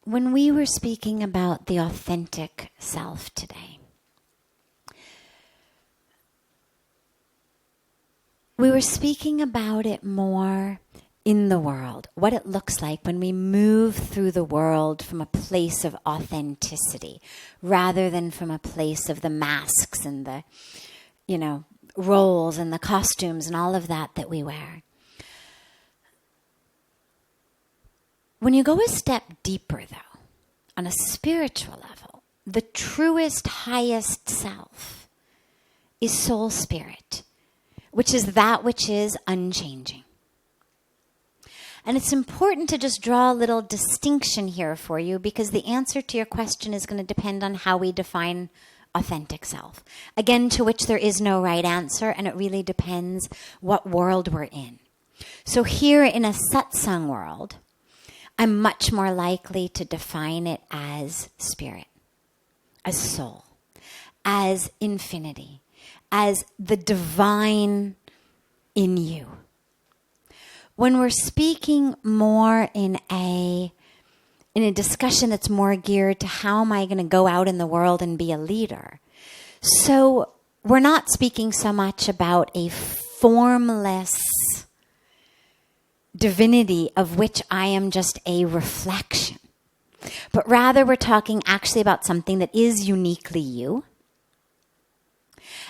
When we were speaking about the authentic self today, we were speaking about it more in the world, what it looks like when we move through the world from a place of authenticity rather than from a place of the masks and the, roles and the costumes and all of that we wear. When you go a step deeper, though, on a spiritual level, the truest, highest self is soul spirit, which is that which is unchanging. And it's important to just draw a little distinction here for you because the answer to your question is going to depend on how we define authentic self. Again, to which there is no right answer, and it really depends what world we're in. So here in a satsang world, I'm much more likely to define it as spirit, as soul, as infinity, as the divine in you. When we're speaking more in a discussion that's more geared to how am I going to go out in the world and be a leader. So we're not speaking so much about a formless divinity of which I am just a reflection. But rather we're talking actually about something that is uniquely you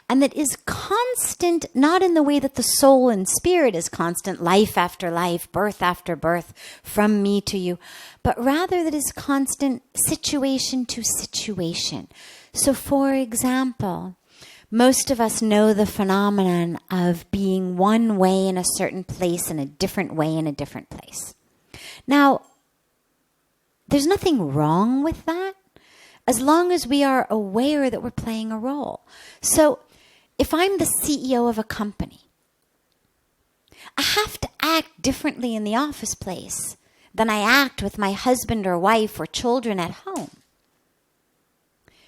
and that is constant, not in the way that the soul and spirit is constant, life after life, birth after birth, from me to you, but rather that is constant situation to situation. So for example, most of us know the phenomenon of being one way in a certain place and a different way in a different place. Now, there's nothing wrong with that as long as we are aware that we're playing a role. So if I'm the CEO of a company, I have to act differently in the office place than I act with my husband or wife or children at home.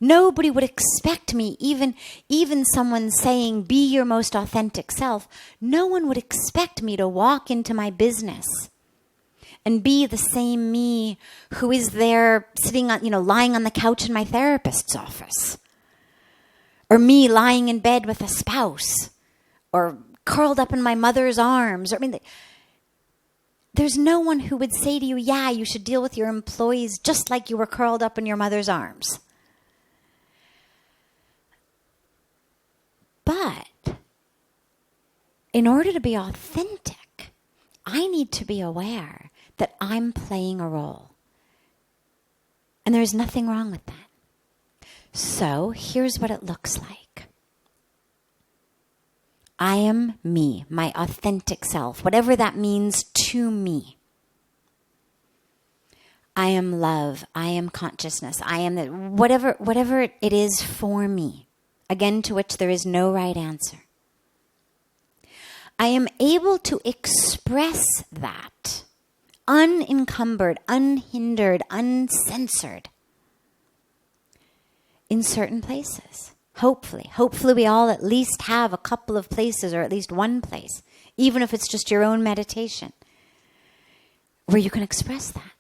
Nobody would expect me, even someone saying, be your most authentic self, no one would expect me to walk into my business and be the same me who is there sitting on, lying on the couch in my therapist's office. Or me lying in bed with a spouse. Or curled up in my mother's arms. There's no one who would say to you, yeah, you should deal with your employees just like you were curled up in your mother's arms. But in order to be authentic, I need to be aware that I'm playing a role. And there's nothing wrong with that. So here's what it looks like. I am me, my authentic self, whatever that means to me. I am love, I am consciousness, I am whatever it is for me. Again, to which there is no right answer. I am able to express that unencumbered, unhindered, uncensored in certain places. Hopefully we all at least have a couple of places or at least one place, even if it's just your own meditation, where you can express that,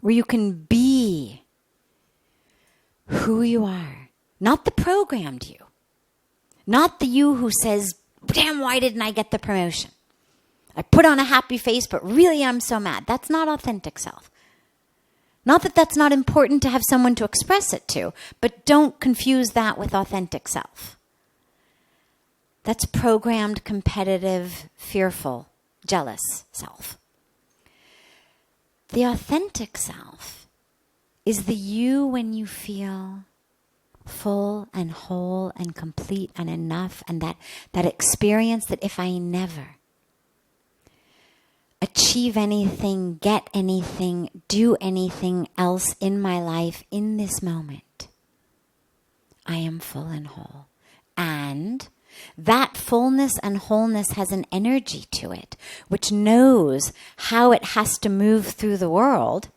where you can be who you are. Not the programmed you. Not the you who says, damn, why didn't I get the promotion? I put on a happy face, but really I'm so mad. That's not authentic self. Not that that's not important to have someone to express it to, but don't confuse that with authentic self. That's programmed, competitive, fearful, jealous self. The authentic self is the you when you feel full and whole and complete and enough, and that experience that if I never achieve anything, get anything, do anything else in my life in this moment, I am full and whole. And That fullness and wholeness has an energy to it, which knows how it has to move through the world,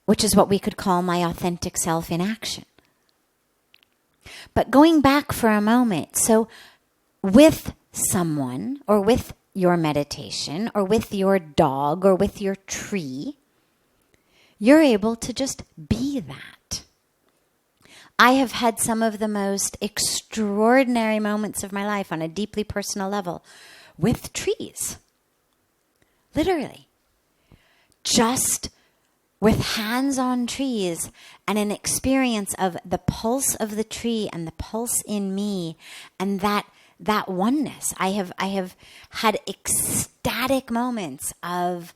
which is what we could call my authentic self in action. But going back for a moment, so with someone, or with your meditation, or with your dog, or with your tree, you're able to just be that. I have had some of the most extraordinary moments of my life on a deeply personal level with trees. Literally. Just with hands on trees and an experience of the pulse of the tree and the pulse in me and that oneness. I have had ecstatic moments of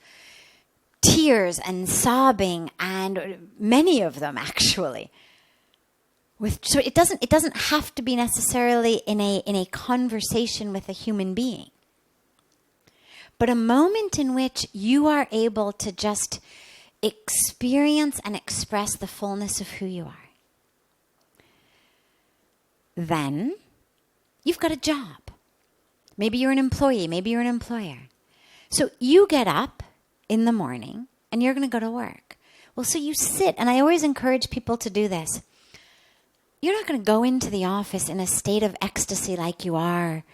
tears and sobbing, and many of them actually. So it doesn't have to be necessarily in a conversation with a human being, but a moment in which you are able to just experience and express the fullness of who you are. Then you've got a job. Maybe you're an employee, maybe you're an employer. So you get up in the morning and you're going to go to work. Well, so you sit, and I always encourage people to do this. You're not going to go into the office in a state of ecstasy like you are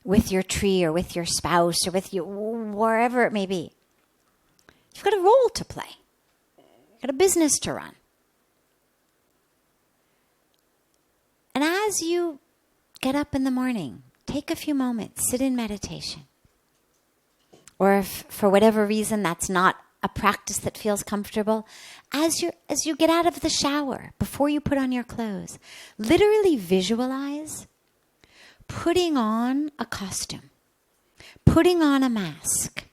with your tree or with your spouse or with you, wherever it may be. You've got a role to play. You've got a business to run. And as you get up in the morning, take a few moments, sit in meditation. Or if for whatever reason that's not a practice that feels comfortable, as you get out of the shower, before you put on your clothes, literally visualize putting on a costume, putting on a mask.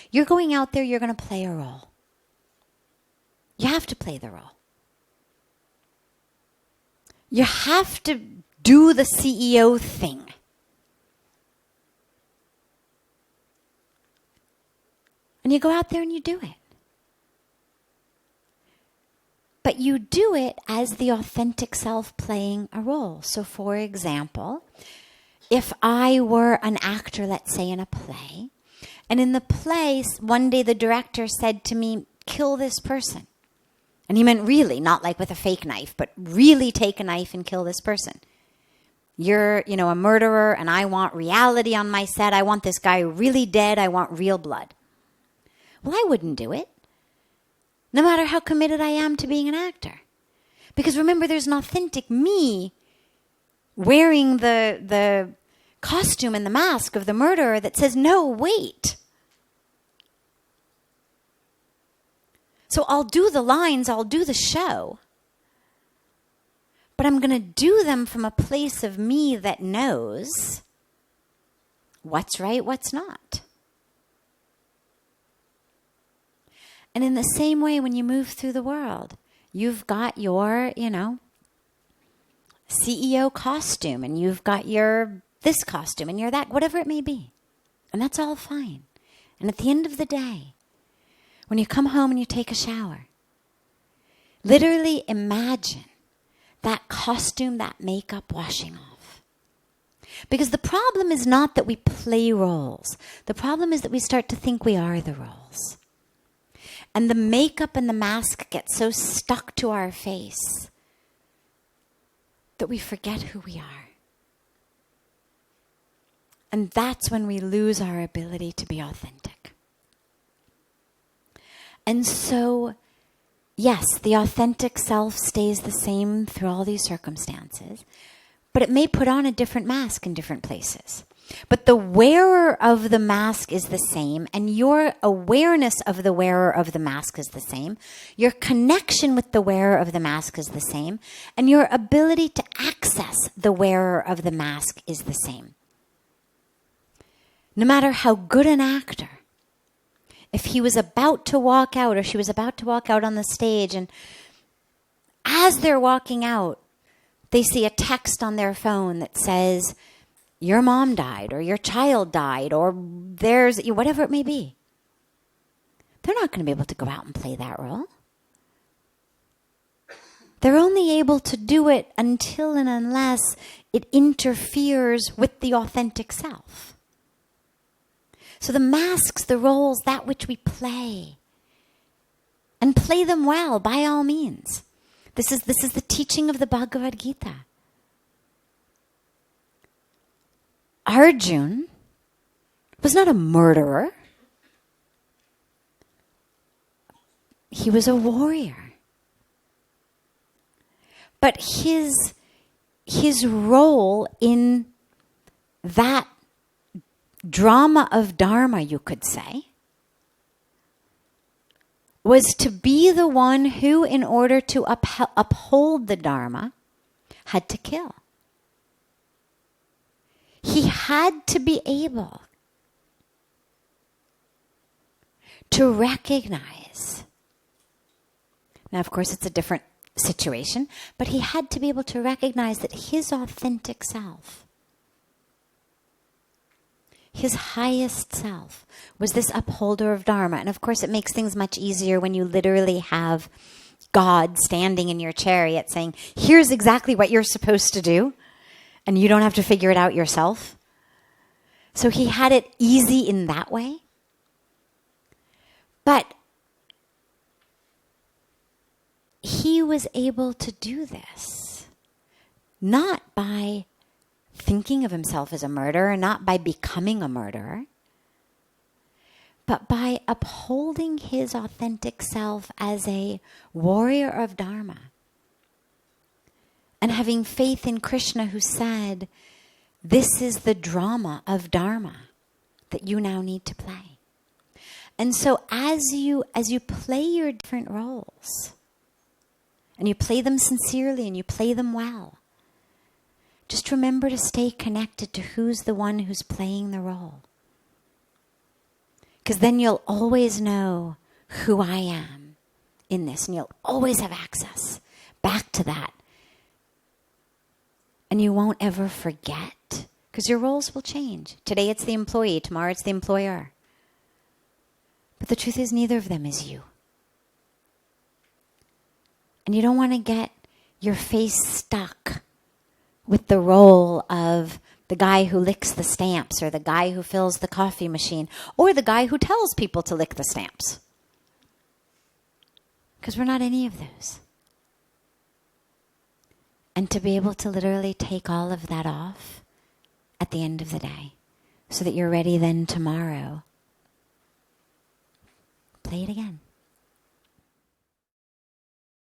You're going out there, you're going to play a role. You have to play the role. You have to do the CEO thing. And you go out there and you do it. But you do it as the authentic self playing a role. So for example, if I were an actor, let's say in a play, and in the play, one day the director said to me, kill this person. And he meant really, not like with a fake knife, but really take a knife and kill this person. You're, a murderer, and I want reality on my set. I want this guy really dead. I want real blood. Well, I wouldn't do it, no matter how committed I am to being an actor. Because remember, there's an authentic me wearing the costume and the mask of the murderer that says, no, wait. So I'll do the lines, I'll do the show, but I'm going to do them from a place of me that knows what's right, what's not. And in the same way, when you move through the world, you've got your, CEO costume, and you've got your this costume, and your that, whatever it may be. And that's all fine. And at the end of the day, when you come home and you take a shower, literally imagine that costume, that makeup washing off. Because the problem is not that we play roles. The problem is that we start to think we are the roles. And the makeup and the mask get so stuck to our face that we forget who we are. And that's when we lose our ability to be authentic. And so, yes, the authentic self stays the same through all these circumstances, but it may put on a different mask in different places. But the wearer of the mask is the same, and your awareness of the wearer of the mask is the same. Your connection with the wearer of the mask is the same, and your ability to access the wearer of the mask is the same. No matter how good an actor, if he was about to walk out or she was about to walk out on the stage, and as they're walking out, they see a text on their phone that says, your mom died, or your child died, or there's whatever it may be. They're not going to be able to go out and play that role. They're only able to do it until and unless it interferes with the authentic self. So the masks, the roles, that which we play, and play them well, by all means. This is the teaching of the Bhagavad Gita. Arjun was not a murderer. He was a warrior. But his role in that drama of Dharma, you could say, was to be the one who, in order to uphold the Dharma, had to kill. He had to be able to recognize. Now, of course, it's a different situation, but he had to be able to recognize that his authentic self, his highest self, was this upholder of Dharma. And of course, it makes things much easier when you literally have God standing in your chariot saying, here's exactly what you're supposed to do, and you don't have to figure it out yourself. So he had it easy in that way. But he was able to do this not by thinking of himself as a murderer, not by becoming a murderer, but by upholding his authentic self as a warrior of Dharma and having faith in Krishna, who said, this is the drama of Dharma that you now need to play. And so as you play your different roles, and you play them sincerely and you play them well, just remember to stay connected to who's the one who's playing the role. Because then you'll always know who I am in this, and you'll always have access back to that. And you won't ever forget, because your roles will change. Today it's the employee, tomorrow it's the employer. But the truth is, neither of them is you. And you don't want to get your face stuck with the role of the guy who licks the stamps, or the guy who fills the coffee machine, or the guy who tells people to lick the stamps. Because we're not any of those. And to be able to literally take all of that off at the end of the day, so that you're ready then tomorrow. Play it again.